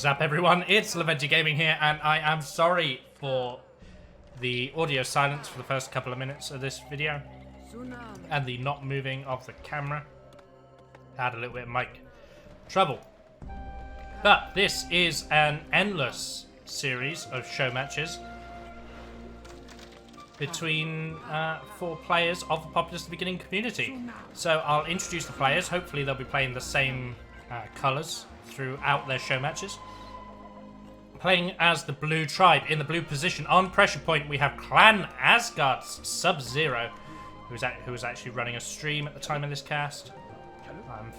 up, everyone? It's Lovenji Gaming here, and I am sorry for the audio silence for the first couple of minutes of this video and the not moving of the camera. Had a little bit of mic trouble. But this is an endless series of show matches between 4 players of the Populous beginning community. So I'll introduce the players. Hopefully they'll be playing the same colours throughout their show matches. Playing as the blue tribe. In the blue position on pressure point we have Clan Asgard's Sub-Zero, who was actually running a stream at the time of this cast.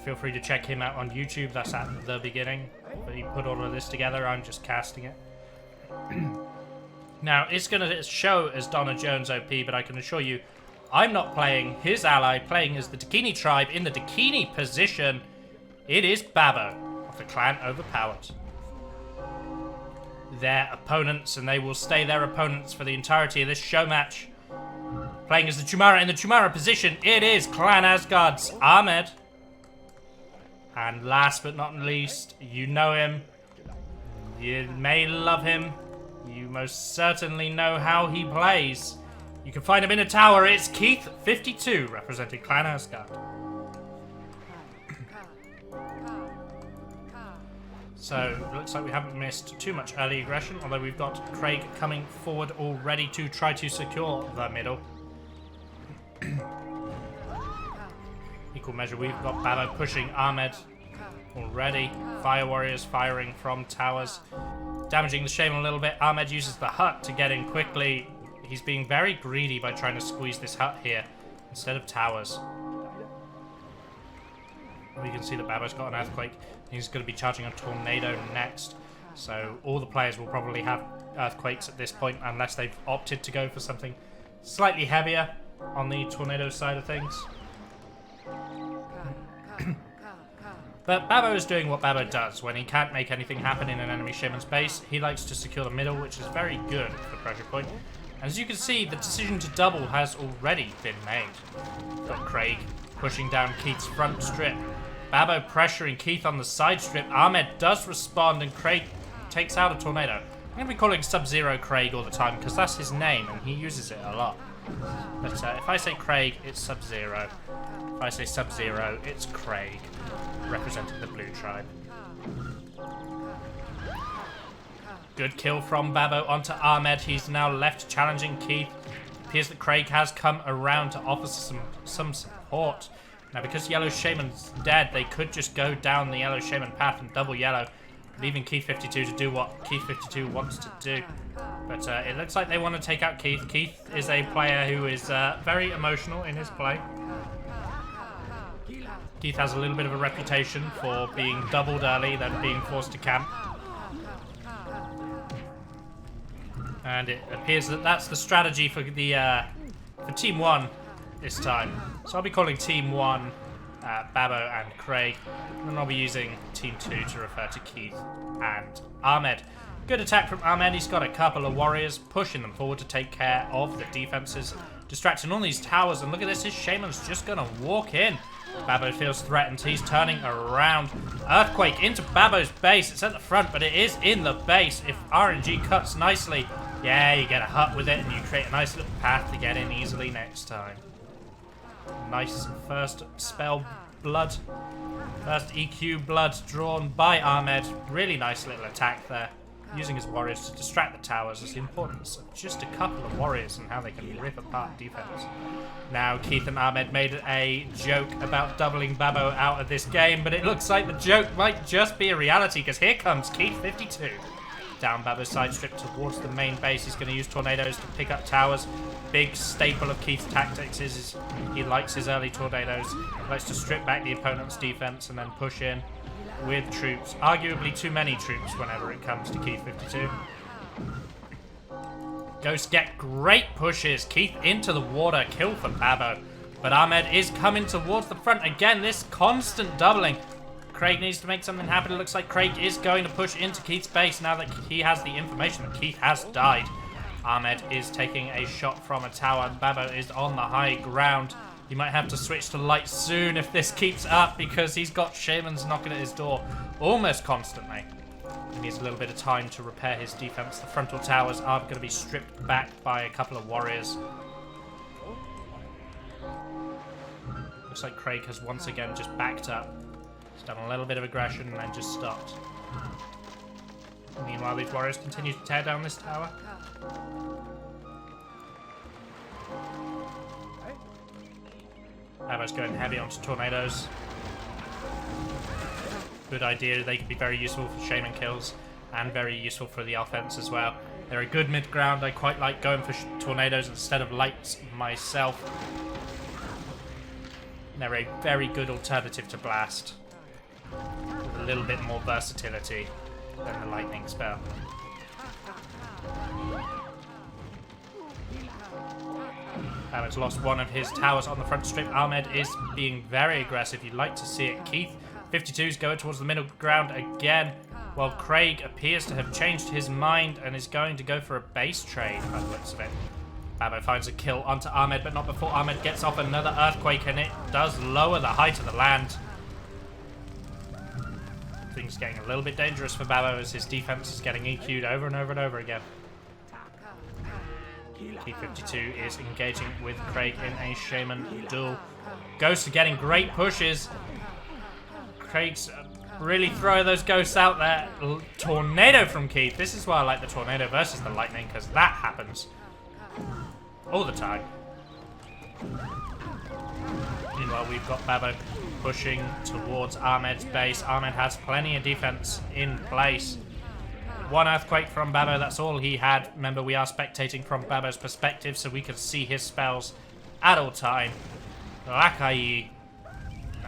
Feel free to check him out on YouTube. That's at the beginning. But he put all of this together. I'm just casting it. Now, it's going to show as Donna Jones OP, but I can assure you I'm not playing his ally, playing as the Dakini tribe. In the Dakini position, it is Babo of the Clan Overpowered. Their opponents, and they will stay their opponents for the entirety of this show match. Playing as the Chumara. In the Chumara position, it is Clan Asgard's Ahmed. And last but not least, you know him. You may love him. You most certainly know how he plays. You can find him in a tower. It's Keith52, representing Clan Asgard. So, it looks like we haven't missed too much early aggression, although we've got Craig coming forward already to try to secure the middle. Equal measure, we've got Babo pushing Ahmed already. Fire warriors firing from towers, damaging the Shaman a little bit. Ahmed uses the hut to get in quickly. He's being very greedy by trying to squeeze this hut here instead of towers. We can see that Babo's got an earthquake. He's going to be charging a tornado next. So all the players will probably have earthquakes at this point unless they've opted to go for something slightly heavier on the tornado side of things. But Babo is doing what Babo does. When he can't make anything happen in an enemy Shaman's base, he likes to secure the middle, which is very good for the pressure point. And as you can see, the decision to double has already been made. Got Craig pushing down Keith's front strip. Babo pressuring Keith on the side strip. Ahmed does respond and Craig takes out a tornado. I'm going to be calling Sub-Zero Craig all the time because that's his name and he uses it a lot. But if I say Craig, it's Sub-Zero. If I say Sub-Zero, it's Craig, representing the blue tribe. Good kill from Babo onto Ahmed. He's now left challenging Keith. It appears that Craig has come around to offer some support. Now, because Yellow Shaman's dead, they could just go down the Yellow Shaman path and double Yellow, leaving Keith52 to do what Keith52 wants to do. But it looks like they want to take out Keith. Keith is a player who is very emotional in his play. Keith has a little bit of a reputation for being doubled early, then being forced to camp. And it appears that that's the strategy for the for Team 1 this time. So I'll be calling Team 1 Babo and Craig, and then I'll be using Team 2 to refer to Keith and Ahmed. Good attack from Ahmed. He's got a couple of warriors pushing them forward to take care of the defenses, distracting all these towers. And look at this, his Shaman's just going to walk in. Babo feels threatened. He's turning around. Earthquake into Babo's base. It's at the front, but it is in the base. If RNG cuts nicely, yeah, you get a hut with it, and you create a nice little path to get in easily next time. Nice first spell blood. First EQ blood drawn by Ahmed. Really nice little attack there. Using his warriors to distract the towers is the importance of just a couple of warriors and how they can rip apart defense. Now, Keith and Ahmed made a joke about doubling Babo out of this game, but it looks like the joke might just be a reality, because here comes Keith52. Down Babo's side strip towards the main base. He's going to use tornadoes to pick up towers. Big staple of Keith's tactics is he likes his early tornadoes. He likes to strip back the opponent's defense and then push in with troops. Arguably too many troops whenever it comes to Keith52. Ghosts get great pushes. Keith into the water. Kill for Babo. But Ahmed is coming towards the front. Again, this constant doubling. Craig needs to make something happen. It looks like Craig is going to push into Keith's base now that he has the information that Keith has died. Ahmed is taking a shot from a tower. Babo is on the high ground. He might have to switch to light soon if this keeps up, because he's got Shamans knocking at his door almost constantly. He needs a little bit of time to repair his defense. The frontal towers are going to be stripped back by a couple of warriors. Looks like Craig has once again just backed up. He's done a little bit of aggression and then just stopped. Meanwhile, these warriors continue to tear down this tower. Babo's going heavy onto tornadoes. Good idea. They can be very useful for shaman kills and very useful for the offense as well. They're a good mid-ground. I quite like going for tornadoes instead of lights myself. They're a very good alternative to blast, with a little bit more versatility than the lightning spell. Ahmed's lost one of his towers on the front strip. Ahmed is being very aggressive. You'd like to see it. Keith52 is going towards the middle ground again, while Craig appears to have changed his mind and is going to go for a base trade by the looks of it. Babo finds a kill onto Ahmed, but not before Ahmed gets off another earthquake, and it does lower the height of the land. Things getting a little bit dangerous for Babo as his defense is getting EQ'd over and over and over again. Keith52 is engaging with Craig in a shaman duel. Ghosts are getting great pushes. Craig's really throwing those ghosts out there. Tornado from Keith. This is why I like the tornado versus the lightning, because that happens all the time. Meanwhile, we've got Babo pushing towards Ahmed's base. Ahmed has plenty of defense in place. One earthquake from Babo, that's all he had. Remember, we are spectating from Babo's perspective, so we can see his spells at all time. Lakai,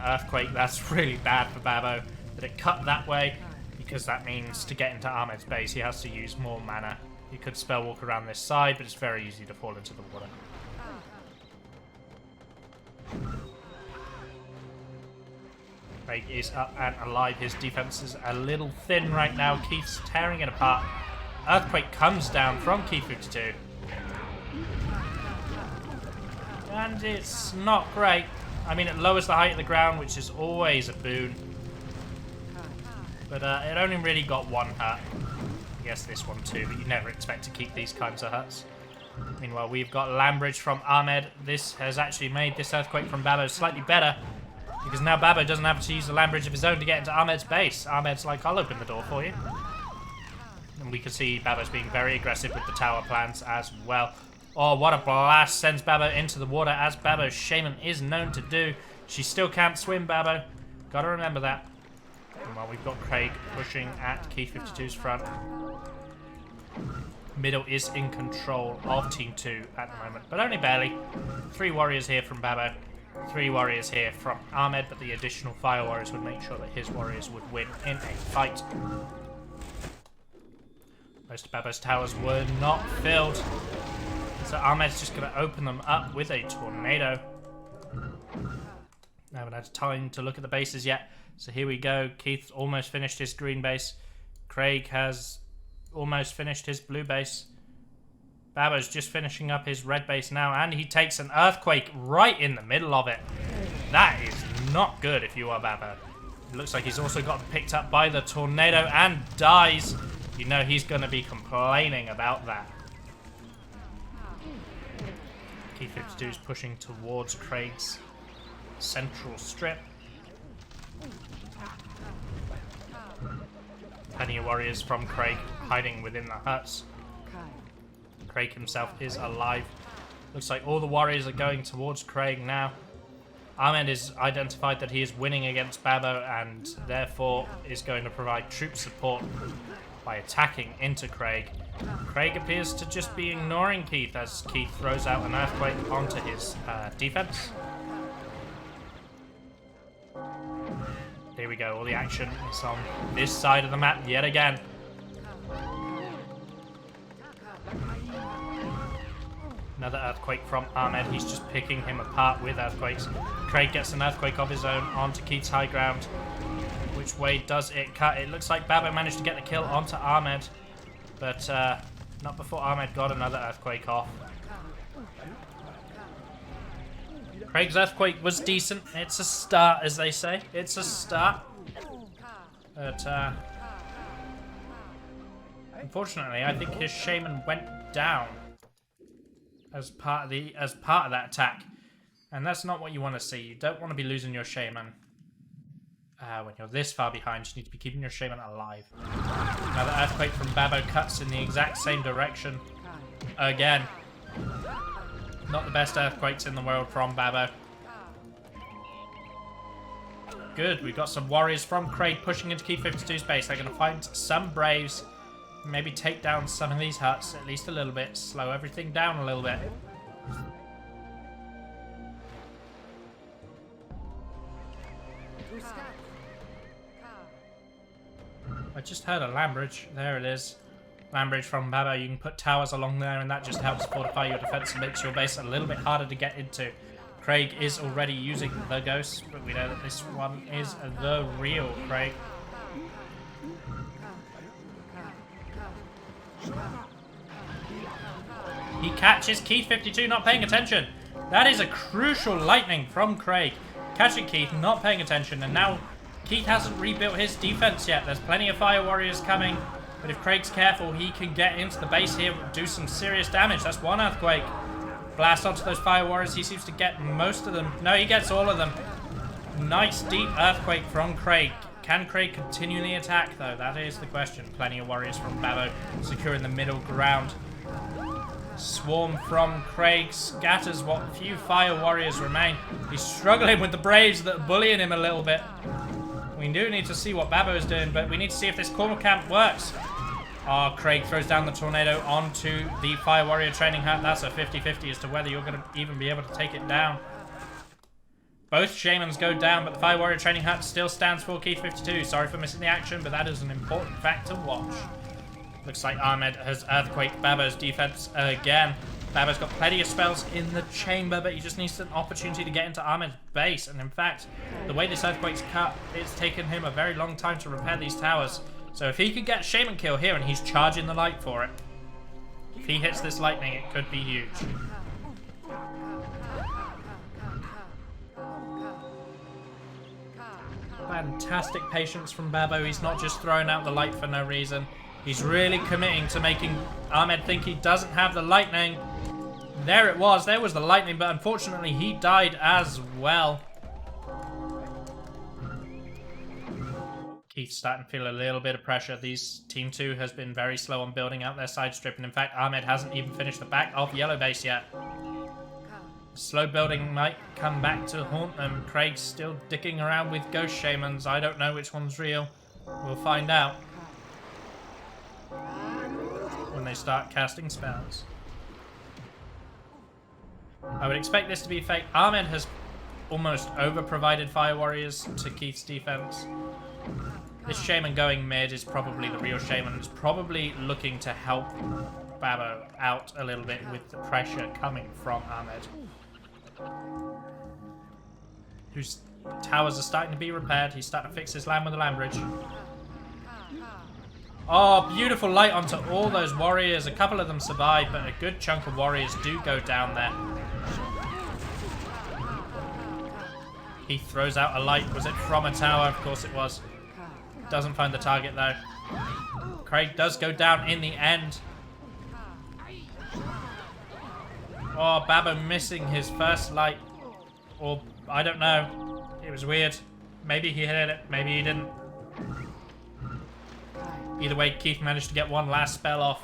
earthquake, that's really bad for Babo. That it cut that way, because that means to get into Ahmed's base, he has to use more mana. He could spell walk around this side, but it's very easy to fall into the water. Craig is up and alive. His defense is a little thin right now. Keith's tearing it apart. Earthquake comes down from Keith52. And it's not great. I mean, it lowers the height of the ground, which is always a boon. But it only really got one hut. I guess this one too, but you never expect to keep these kinds of huts. Meanwhile, we've got land bridge from Ahmed. This has actually made this earthquake from Babo slightly better, because now Babo doesn't have to use the land bridge of his own to get into Ahmed's base. Ahmed's like, I'll open the door for you. And we can see Babo's being very aggressive with the tower plans as well. Oh, what a blast. Sends Babo into the water, as Babo's shaman is known to do. She still can't swim, Babo. Gotta remember that. And while we've got Craig pushing at Keith52's front. Middle is in control of Team 2 at the moment, but only barely. 3 warriors here from Babo. 3 warriors here from Ahmed, but the additional fire warriors would make sure that his warriors would win in a fight. Most of Babo's towers were not filled, so Ahmed's just going to open them up with a tornado. I haven't had time to look at the bases yet, so here we go. Keith almost finished his green base. Craig has almost finished his blue base. Babo's just finishing up his red base now, and he takes an earthquake right in the middle of it. That is not good if you are Babo. It looks like he's also got picked up by the tornado and dies. You know he's going to be complaining about that. Keith52 is pushing towards Craig's central strip. Plenty of warriors from Craig hiding within the huts. Craig himself is alive. Looks like all the warriors are going towards Craig now. Ahmed is identified that he is winning against Babo and therefore is going to provide troop support by attacking into Craig. Craig appears to just be ignoring Keith as Keith throws out an earthquake onto his defense. Here we go, all the action is on this side of the map yet again. Another earthquake from Ahmed. He's just picking him apart with earthquakes. Craig gets an earthquake of his own onto Keith's high ground. Which way does it cut? It looks like Babo managed to get the kill onto Ahmed, but not before Ahmed got another earthquake off. Craig's earthquake was decent. It's a start, as they say. It's a start. But Unfortunately, I think his shaman went down as part of that attack, and that's not what you want to see. You don't want to be losing your shaman when you're this far behind. You need to be keeping your shaman alive. Another earthquake from Babo cuts in the exact same direction again. Not the best earthquakes in the world from Babo. Good, we've got some warriors from Craig pushing into Keith52's base. They're going to find some Braves. Maybe take down some of these huts, at least a little bit. Slow everything down a little bit. I just heard a land bridge. There it is. Land bridge from Babo. You can put towers along there, and that just helps fortify your defense and makes your base a little bit harder to get into. Craig is already using the ghost, but we know that this one is the real Craig. He catches Keith52 not paying attention. That is a crucial lightning from Craig. Catching Keith, not paying attention, and now Keith hasn't rebuilt his defense yet. There's plenty of fire warriors coming, but if Craig's careful, he can get into the base here and do some serious damage. That's one earthquake. Blast onto those fire warriors. He seems to get most of them. No, he gets all of them. Nice deep earthquake from Craig. Can Craig continue the attack, though? That is the question. Plenty of warriors from Babo securing the middle ground. Swarm from Craig scatters what few fire warriors remain. He's struggling with the Braves that are bullying him a little bit. We do need to see what Babo is doing, but we need to see if this corner camp works. Oh, Craig throws down the tornado onto the fire warrior training hut. That's a 50-50 as to whether you're going to even be able to take it down. Both shamans go down, but the fire warrior training hut still stands for Keith52. Sorry for missing the action, but that is an important fact to watch. Looks like Ahmed has earthquaked Babo's defense again. Babo's got plenty of spells in the chamber, but he just needs an opportunity to get into Ahmed's base. And in fact, the way this earthquake's cut, it's taken him a very long time to repair these towers. So if he could get shaman kill here, and he's charging the light for it, if he hits this lightning, it could be huge. Fantastic patience from Babo. He's not just throwing out the light for no reason. He's really committing to making Ahmed think he doesn't have the lightning. There it was. There was the lightning, but unfortunately he died as well. Keith's starting to feel a little bit of pressure. Team 2 has been very slow on building out their side strip, and in fact Ahmed hasn't even finished the back of yellow base yet. Slow building might come back to haunt them. Craig's still dicking around with ghost shamans. I don't know which one's real. We'll find out when they start casting spells. I would expect this to be fake. Ahmed has almost over-provided fire warriors to Keith's defense. This shaman going mid is probably the real shaman. It's probably looking to help Babo out a little bit with the pressure coming from Ahmed, whose towers are starting to be repaired. He's starting to fix his land with the land bridge. Oh, beautiful light onto all those warriors. A couple of them survive, but a good chunk of warriors do go down there. He throws out a light. Was it from a tower? Of course it was. Doesn't find the target, though. Craig does go down in the end. Oh, Babo missing his first light. Or, I don't know. It was weird. Maybe he hit it. Maybe he didn't. Either way, Keith managed to get one last spell off.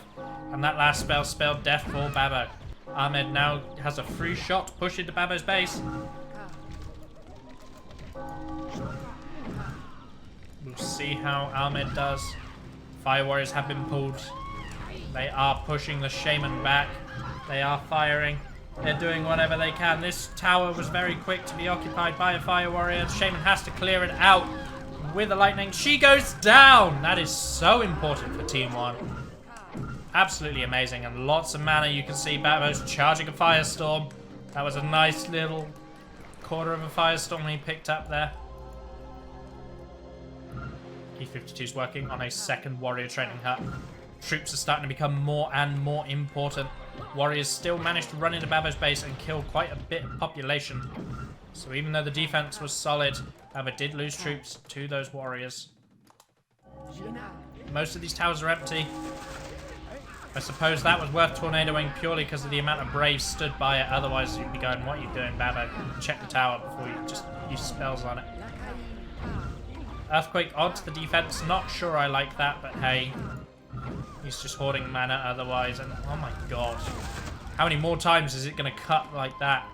And that last spell spelled death for Babo. Ahmed now has a free shot to push into Babo's base. We'll see how Ahmed does. Fire warriors have been pulled. They are pushing the shaman back. They are firing. They're doing whatever they can. This tower was very quick to be occupied by a fire warrior. The shaman has to clear it out with the lightning. She goes down! That is so important for Team 1. Absolutely amazing. And lots of mana. You can see Babo's charging a firestorm. That was a nice little quarter of a firestorm he picked up there. Keith52 is working on a second warrior training hut. Troops are starting to become more and more important. Warriors still managed to run into Babo's base and kill quite a bit of population. So even though the defense was solid, Babo did lose troops to those warriors. Most of these towers are empty. I suppose that was worth tornadoing purely because of the amount of Braves stood by it. Otherwise, you'd be going, what are you doing, Babo? Check the tower before you just use spells on it. Earthquake onto the defense. Not sure I like that, but hey. He's just hoarding mana otherwise. And oh my god. How many more times is it going to cut like that?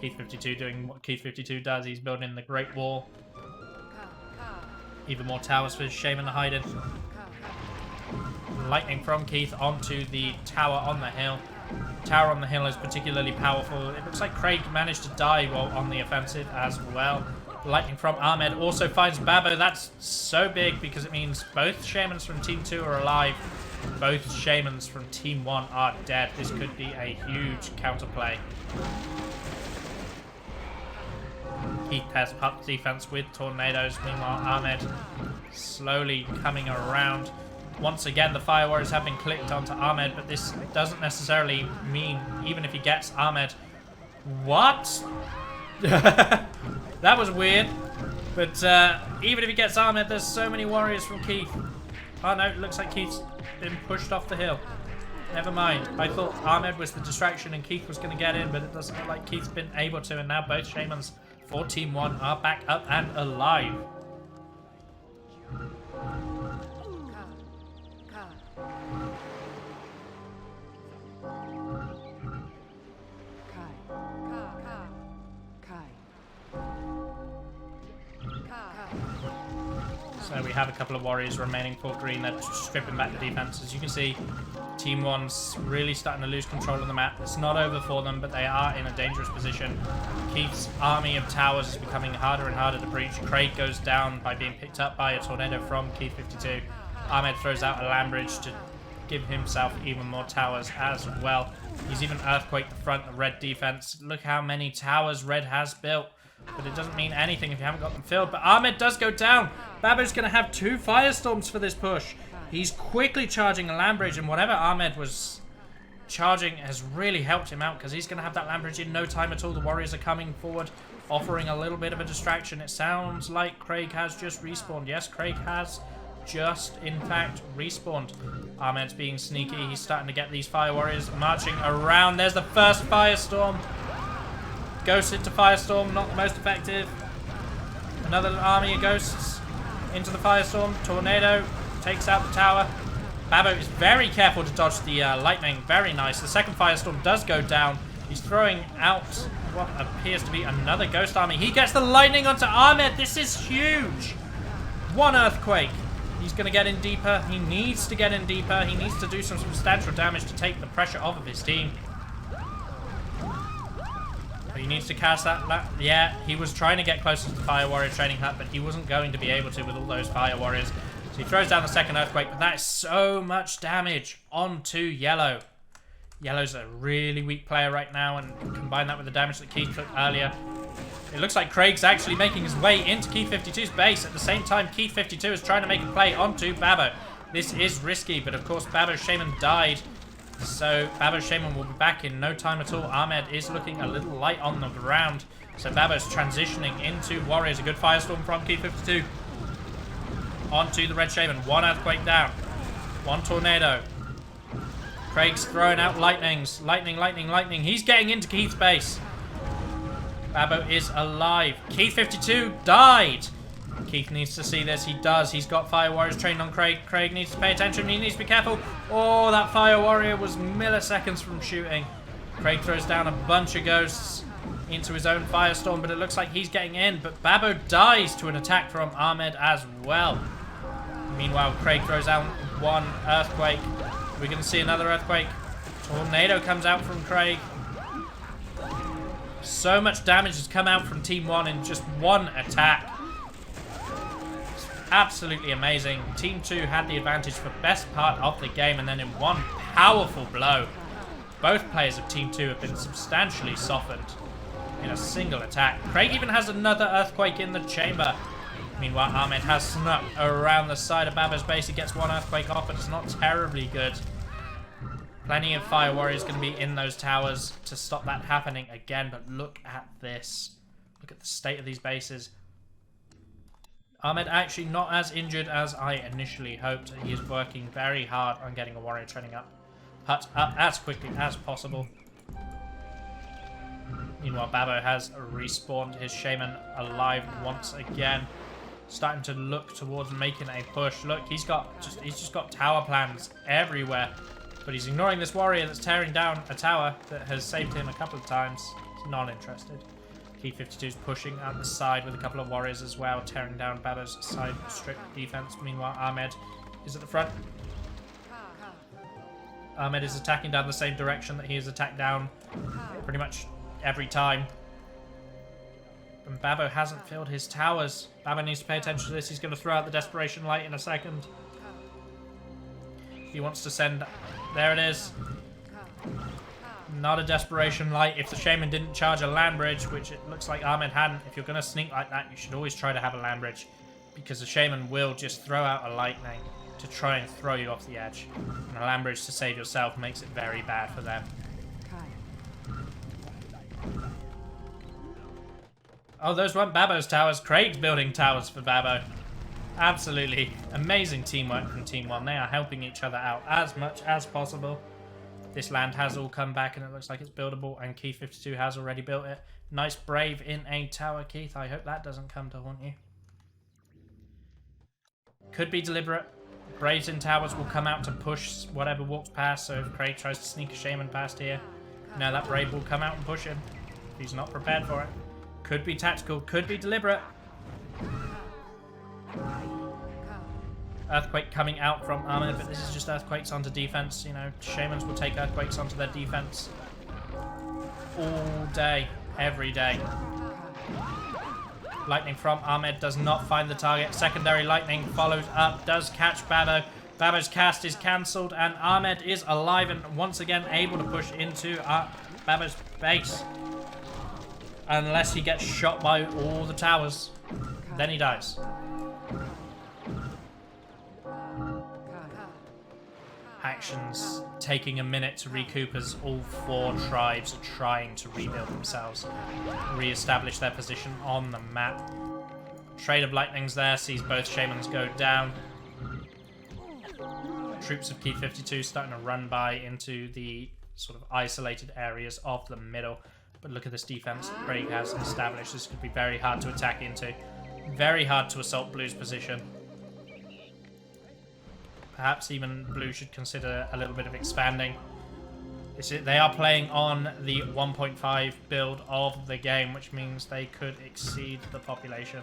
Keith52 doing what Keith52 does. He's building the Great Wall. Even more towers for Shaman to hide in. Lightning from Keith onto the tower on the hill. Tower on the hill is particularly powerful. It looks like Craig managed to die while on the offensive as well. Lightning from Ahmed also finds Babo. That's so big because it means both Shamans from Team 2 are alive. Both Shamans from Team 1 are dead. This could be a huge counterplay. Keith pairs up defense with tornadoes. Meanwhile, Ahmed slowly coming around. Once again, the Fire Warriors have been clicked onto Ahmed, but this doesn't necessarily mean, even if he gets Ahmed... What? That was weird. But even if he gets Ahmed, there's so many warriors from Keith. Oh no, it looks like Keith's been pushed off the hill. Never mind. I thought Ahmed was the distraction and Keith was going to get in, but it doesn't look like Keith's been able to, and now both Shamans for Team 1 are back up and alive. So we have a couple of warriors remaining for green. They're stripping back the defense. As you can see, Team 1's really starting to lose control of the map. It's not over for them, but they are in a dangerous position. Keith's army of towers is becoming harder and harder to breach. Craig goes down by being picked up by a tornado from Keith52. Ahmed throws out a land bridge to give himself even more towers as well. He's even earthquaked the front of red defense. Look how many towers red has built. But it doesn't mean anything if you haven't got them filled. But Ahmed does go down. Babo's going to have 2 firestorms for this push. He's quickly charging a land bridge, and whatever Ahmed was charging has really helped him out because he's going to have that land bridge in no time at all. The warriors are coming forward, offering a little bit of a distraction. It sounds like Craig has just respawned. Yes, Craig has just, in fact, respawned. Ahmed's being sneaky. He's starting to get these fire warriors marching around. There's the first firestorm. Ghosts into Firestorm, not the most effective. Another army of ghosts into the Firestorm. Tornado takes out the tower. Babo is very careful to dodge the lightning. Very nice. The second Firestorm does go down. He's throwing out what appears to be another ghost army. He gets the lightning onto Ahmed. This is huge. 1 earthquake. He's going to get in deeper. He needs to get in deeper. He needs to do some substantial damage to take the pressure off of his team. He needs to cast that. Yeah, he was trying to get closer to the Fire Warrior training hut, but he wasn't going to be able to with all those Fire Warriors. So he throws down the second Earthquake, but that is so much damage onto Yellow. Yellow's a really weak player right now, and combine that with the damage that Keith took earlier. It looks like Craig's actually making his way into Keith52's base. At the same time, Keith52 is trying to make a play onto Babo. This is risky, but of course Babo's Shaman died. So Babo's Shaman will be back in no time at all. Ahmed is looking a little light on the ground. So Babo's transitioning into Warriors. A good Firestorm from Keith52. Onto the Red Shaman. 1 Earthquake down. 1 Tornado. Craig's throwing out lightnings. Lightning, lightning, lightning. He's getting into Keith's base. Babo is alive. Keith52 died. Keith needs to see this. He does. He's got Fire Warriors trained on Craig. Craig needs to pay attention. He needs to be careful. Oh, that Fire Warrior was milliseconds from shooting. Craig throws down a bunch of ghosts into his own Firestorm, but it looks like he's getting in. But Babo dies to an attack from Ahmed as well. Meanwhile, Craig throws out 1 Earthquake. We're going to see another Earthquake. Tornado comes out from Craig. So much damage has come out from Team 1 in just 1 attack. Absolutely amazing. Team 2 had the advantage for the best part of the game, and then in 1 powerful blow, both players of Team 2 have been substantially softened in a single attack. Craig even has another Earthquake in the chamber. Meanwhile, Ahmed has snuck around the side of Babo's base. He gets 1 Earthquake off, but it's not terribly good. Plenty of Fire Warriors going to be in those towers to stop that happening again, but look at this. Look at the state of these bases. Ahmed actually not as injured as I initially hoped. He is working very hard on getting a warrior training up. hut up as quickly as possible. Meanwhile, Babo has respawned his shaman alive once again. Starting to look towards making a push. Look, he's just got tower plans everywhere. But he's ignoring this warrior that's tearing down a tower that has saved him a couple of times. He's not interested. Keith52 is pushing out the side with a couple of warriors as well, tearing down Babo's side strip defense. Meanwhile, Ahmed is at the front. Ahmed is attacking down the same direction that he has attacked down pretty much every time. And Babo hasn't filled his towers. Babo needs to pay attention to this. He's going to throw out the Desperation Light in a second. He wants to send... There it is. Not a Desperation Light. If the Shaman didn't charge a land bridge, which it looks like Ahmed hadn't, if you're going to sneak like that, you should always try to have a land bridge. Because the Shaman will just throw out a lightning to try and throw you off the edge. And a land bridge to save yourself makes it very bad for them. Oh, those weren't Babo's towers. Craig's building towers for Babo. Absolutely amazing teamwork from Team 1. They are helping each other out as much as possible. This land has all come back and it looks like it's buildable, and Keith52 has already built it. Nice Brave in a tower, Keith. I hope that doesn't come to haunt you. Could be deliberate. Braves in towers will come out to push whatever walks past, so if Craig tries to sneak a Shaman past here, now that Brave will come out and push him. He's not prepared for it. Could be tactical, could be deliberate. Earthquake coming out from Ahmed, but this is just earthquakes onto defense. You know, Shamans will take earthquakes onto their defense all day, every day. Lightning from Ahmed does not find the target. Secondary lightning follows up, does catch Babo. Babo's cast is cancelled, and Ahmed is alive and once again able to push into Babo's base. Unless he gets shot by all the towers, then he dies. Actions taking a minute to recoup as all 4 tribes are trying to rebuild themselves, re-establish their position on the map. Trade of lightnings there sees both Shamans go down. Troops of Keith52 starting to run by into the sort of isolated areas of the middle. But look at this defense that Craig has established. This could be very hard to attack into. Very hard to assault Blue's position. Perhaps even Blue should consider a little bit of expanding. They are playing on the 1.5 build of the game, which means they could exceed the population.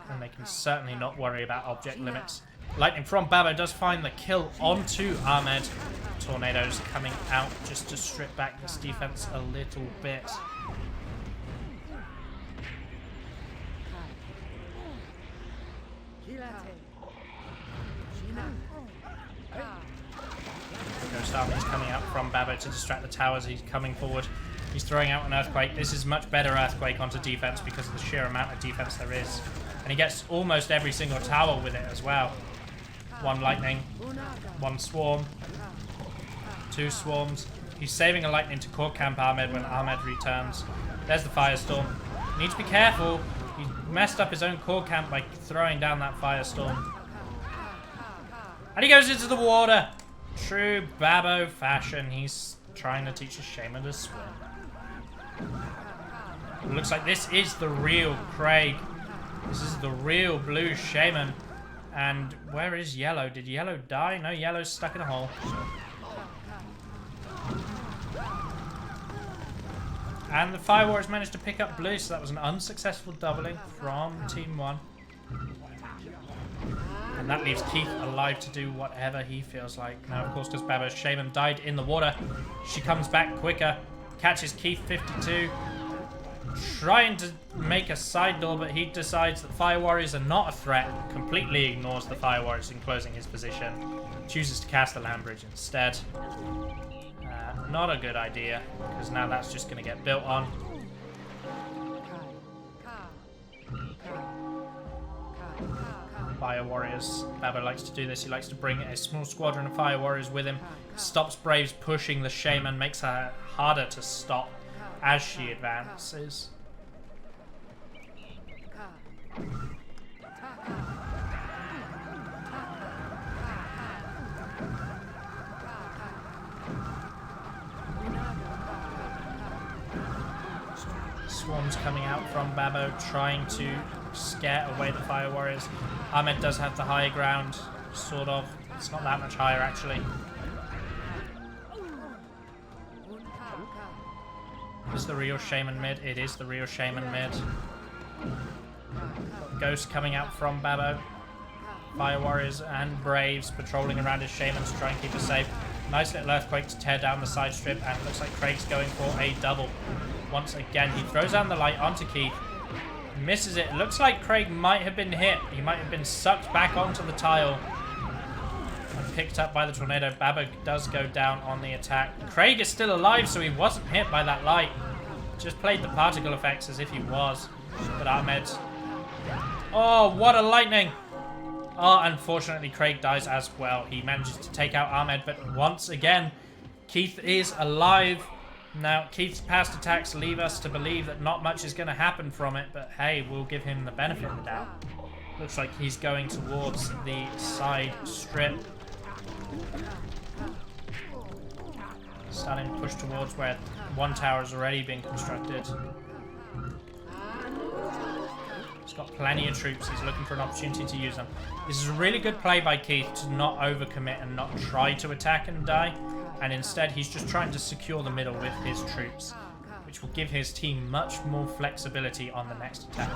And they can certainly not worry about object limits. Lightning from Babo does find the kill onto Ahmed. Tornadoes coming out just to strip back this defense a little bit. Ghost Army is coming out from Babo to distract the towers. He's coming forward. He's throwing out an earthquake. This is much better earthquake onto defense because of the sheer amount of defense there is. And he gets almost every single tower with it as well. 1 lightning, 1 swarm, 2 swarms. He's saving a lightning to core camp Ahmed when Ahmed returns. There's the firestorm. Needs to be careful. He messed up his own core camp by throwing down that firestorm. And he goes into the water. True Babo fashion. He's trying to teach his Shaman to swim. It looks like this is the real Craig. This is the real Blue Shaman. And where is Yellow? Did Yellow die? No, Yellow's stuck in a hole. And the Fire Warriors managed to pick up Blue, so that was an unsuccessful doubling from Team 1. And that leaves Keith alive to do whatever he feels like. Now, of course, because Babo's Shaman died in the water, she comes back quicker, catches Keith52, trying to make a side door, but he decides that Fire Warriors are not a threat, completely ignores the Fire Warriors enclosing his position, chooses to cast the land bridge instead. Not a good idea, because now that's just going to get built on. Fire Warriors. Babo likes to do this. He likes to bring a small squadron of Fire Warriors with him. Stops Braves pushing the Shaman, makes her harder to stop as she advances. swarms coming out from Babo, trying to scare away the fire warriors. Ahmed does have the high ground, sort of. It's not that much higher, actually. Is the real Shaman mid? It is the real Shaman mid. Got Ghost coming out from Babo. Fire warriors and Braves patrolling around his Shamans to try and keep us safe. Nice little earthquake to tear down the side strip, and it looks like Craig's going for a double. Once again, he throws down the light onto Keith. Misses it. Looks like Craig might have been hit. He might have been sucked back onto the tile and picked up by the tornado. Babo does go down on the attack. Craig is still alive, so he wasn't hit by that light. Just played the particle effects as if he was. But Ahmed... Oh, what a lightning! Oh, unfortunately, Craig dies as well. He manages to take out Ahmed, but once again, Keith is alive. Now, Keith's past attacks leave us to believe that not much is going to happen from it, but hey, we'll give him the benefit of the doubt. Looks like he's going towards the side strip. Starting to push towards where one tower has already been constructed. He's got plenty of troops. He's looking for an opportunity to use them. This is a really good play by Keith to not overcommit and not try to attack and die. And instead, he's just trying to secure the middle with his troops, which will give his team much more flexibility on the next attack.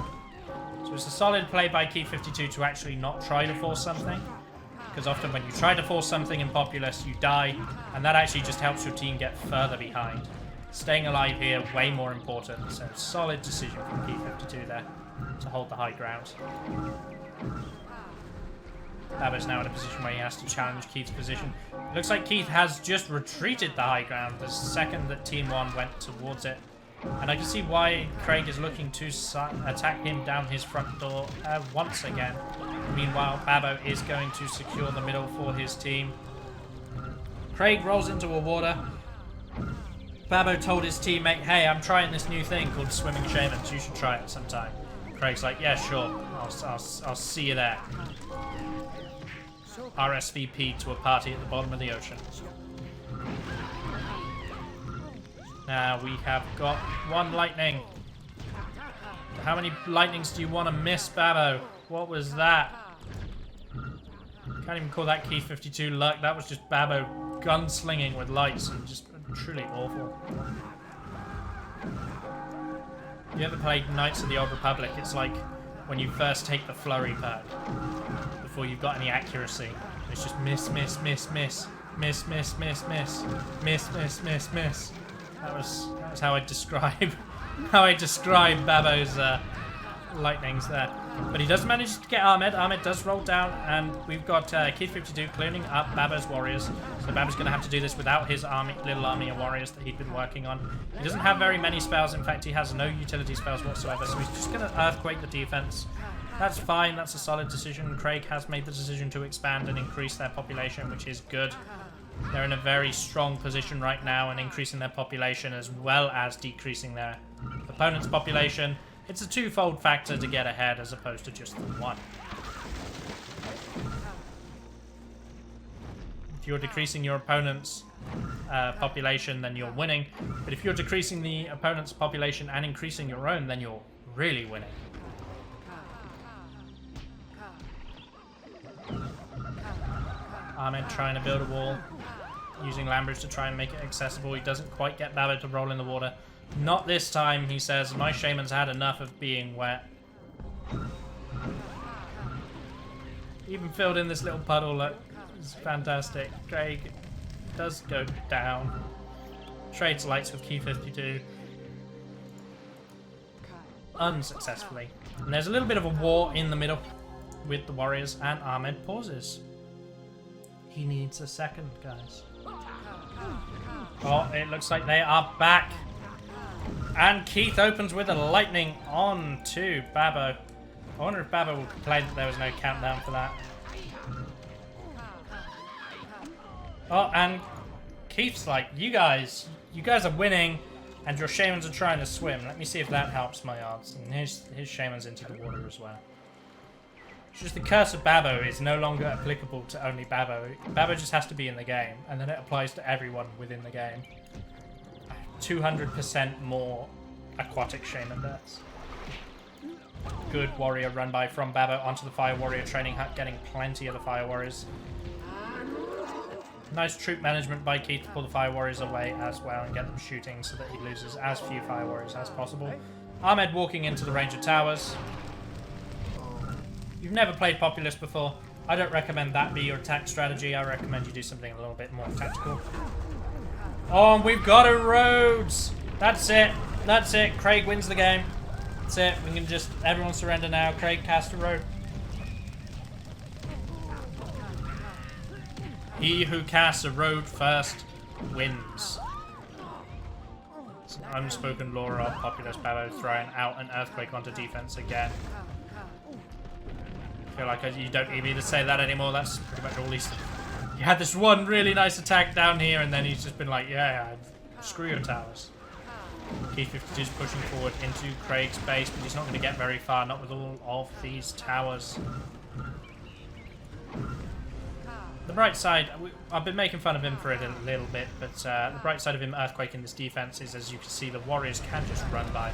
So it's a solid play by Keith52 to actually not try to force something. Because often when you try to force something in Populous, you die. And that actually just helps your team get further behind. Staying alive here, way more important. So solid decision from Keith52 there to hold the high ground. Babo's now in a position where he has to challenge Keith's position. Looks like Keith has just retreated the high ground the second that Team 1 went towards it. And I can see why Craig is looking to attack him down his front door once again. Meanwhile, Babo is going to secure the middle for his team. Craig rolls into a water. Babo told his teammate, hey, I'm trying this new thing called Swimming Shamans. You should try it sometime. Craig's like, yeah, sure. I'll see you there. RSVP to a party at the bottom of the ocean. Now we have got one lightning. How many lightnings do you want to miss, Babo? What was that? Can't even call that Keith52 luck. That was just Babo gunslinging with lights and just truly awful. You ever played Knights of the Old Republic? It's like when you first take the flurry perk before you've got any accuracy. It's just miss, miss, miss, miss, miss, miss, miss, miss, miss, miss, miss, miss. That was how I describe Babo's lightnings there. But he does manage to get Ahmed. Ahmed does roll down, and we've got Keith52 cleaning up Babo's warriors. So Babo's going to have to do this without his little army of warriors that he'd been working on. He doesn't have very many spells. In fact, he has no utility spells whatsoever. So he's just going to earthquake the defense. That's fine. That's a solid decision. Craig has made the decision to expand and increase their population, which is good. They're in a very strong position right now and increasing their population as well as decreasing their opponent's population. It's a twofold factor to get ahead as opposed to just the one. If you're decreasing your opponent's population, then you're winning. But if you're decreasing the opponent's population and increasing your own, then you're really winning. Ahmed trying to build a wall, using Lambridge to try and make it accessible. He doesn't quite get Babo to roll in the water. Not this time, he says. My shaman's had enough of being wet. Even filled in this little puddle. Look, it's fantastic. Craig does go down. Trades lights with Keith52. Unsuccessfully. And there's a little bit of a war in the middle with the warriors, and Ahmed pauses. He needs a second, guys. Oh, it looks like they are back. And Keith opens with a lightning on to Babo. I wonder if Babo will complain that there was no countdown for that. Oh, and Keith's like, you guys are winning, and your shamans are trying to swim. Let me see if that helps my odds. And his shaman's into the water as well. It's just the curse of Babo is no longer applicable to only Babo. Babo just has to be in the game, and then it applies to everyone within the game. 200% more aquatic shaman deaths. Good warrior run by from Babo onto the fire warrior training hut, getting plenty of the fire warriors. Nice troop management by Keith to pull the fire warriors away as well and get them shooting so that he loses as few fire warriors as possible. Ahmed walking into the range of towers. You've never played Populous before. I don't recommend that be your attack strategy. I recommend you do something a little bit more tactical. Oh, and we've got a Rhodes! That's it. That's it. Craig wins the game. That's it. We can just... Everyone surrender now. Craig cast a road. He who casts a road first wins. It's an unspoken law of Populous. Babo throwing out an earthquake onto defense again. I feel like you don't even need to say that anymore. That's pretty much all he's... You had this one really nice attack down here, and then he's just been like, yeah, screw your towers. Keith52 is pushing forward into Craig's base, but he's not going to get very far, not with all of these towers. The bright side, I've been making fun of him for it a little bit, but the bright side of him earthquaking this defense is, as you can see, the warriors can just run by.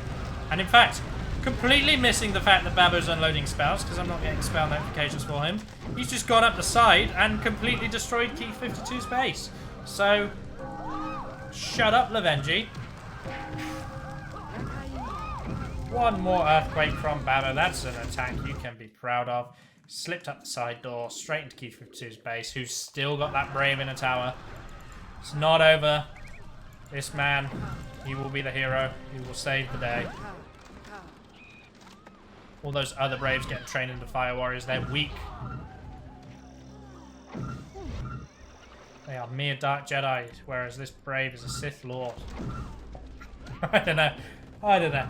And in fact, completely missing the fact that Babo's unloading spells, because I'm not getting spell notifications for him. He's just gone up the side and completely destroyed Keith52's base. So, shut up, Lovenji. One more earthquake from Babo. That's an attack you can be proud of. Slipped up the side door, straight into Keith52's base, who's still got that brave in a tower. It's not over. This man, he will be the hero. He will save the day. All those other braves getting trained into fire warriors, they're weak. They are mere dark Jedi, whereas this brave is a Sith Lord. I don't know. I don't know.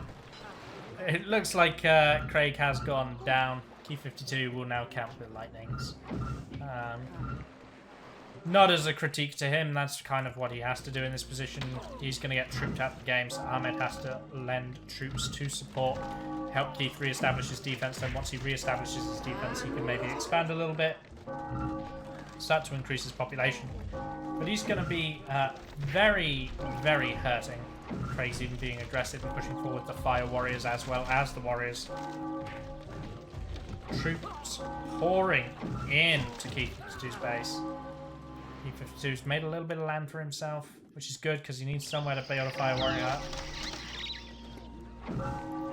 It looks like Craig has gone down. Keith52 will now count with lightnings. Not as a critique to him, that's kind of what he has to do in this position. He's going to get trooped out the game, so Ahmed has to lend troops to support, help Keith re-establish his defense. Then once he re-establishes his defense, he can maybe expand a little bit, start to increase his population. But he's going to be very, very hurting. Craig's even being aggressive and pushing forward the fire warriors as well as the warriors. Troops pouring in to Keith52's base. Keith52's made a little bit of land for himself, which is good because he needs somewhere to build a fire warrior up.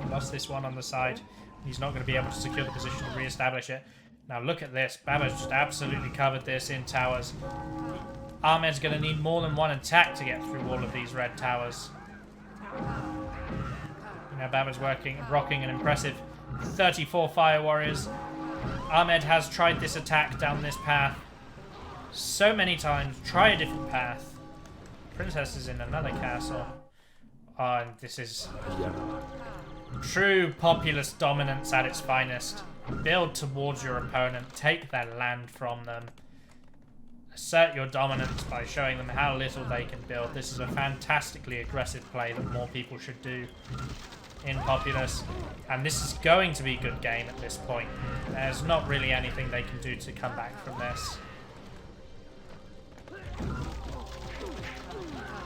He lost this one on the side. He's not going to be able to secure the position to re-establish it. Now look at this. Babo's just absolutely covered this in towers. Ahmed's going to need more than one attack to get through all of these red towers. You know, Babo's rocking an impressive 34 fire warriors. Ahmed has tried this attack down this path so many times. Try a different path. Princess is in another castle. Oh, and this is true Populous dominance at its finest. Build towards your opponent. Take their land from them. Assert your dominance by showing them how little they can build. This is a fantastically aggressive play that more people should do in Populous, and this is going to be a good game at this point. There's not really anything they can do to come back from this.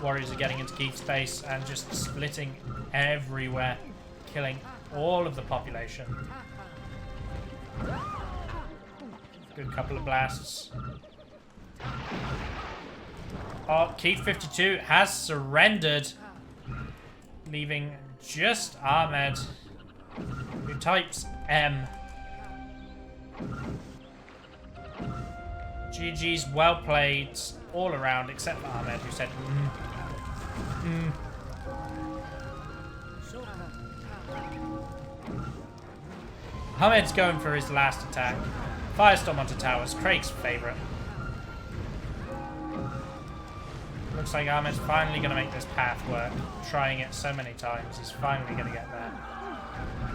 Warriors are getting into Keith's base and just splitting everywhere, killing all of the population. Good couple of blasts. Oh, Keith52 has surrendered, leaving just Ahmed, who types M. GG's well played all around, except for Ahmed, who said Ahmed's going for his last attack. Firestorm onto towers, Craig's favourite. Looks like Ahmed's finally going to make this path work. Trying it so many times, he's finally going to get there.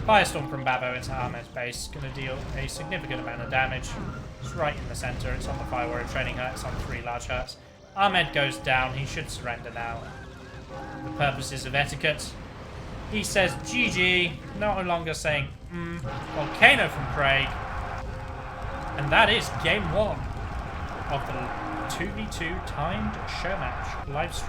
Firestorm from Babo into Ahmed's base, going to deal a significant amount of damage. It's right in the center, it's on the fire warrior training hut, it's on 3 large huts. Ahmed goes down, he should surrender now. For the purposes of etiquette, he says GG, no longer saying Volcano from Craig. And that is game 1 of the 2v2 timed Showmatch live stream.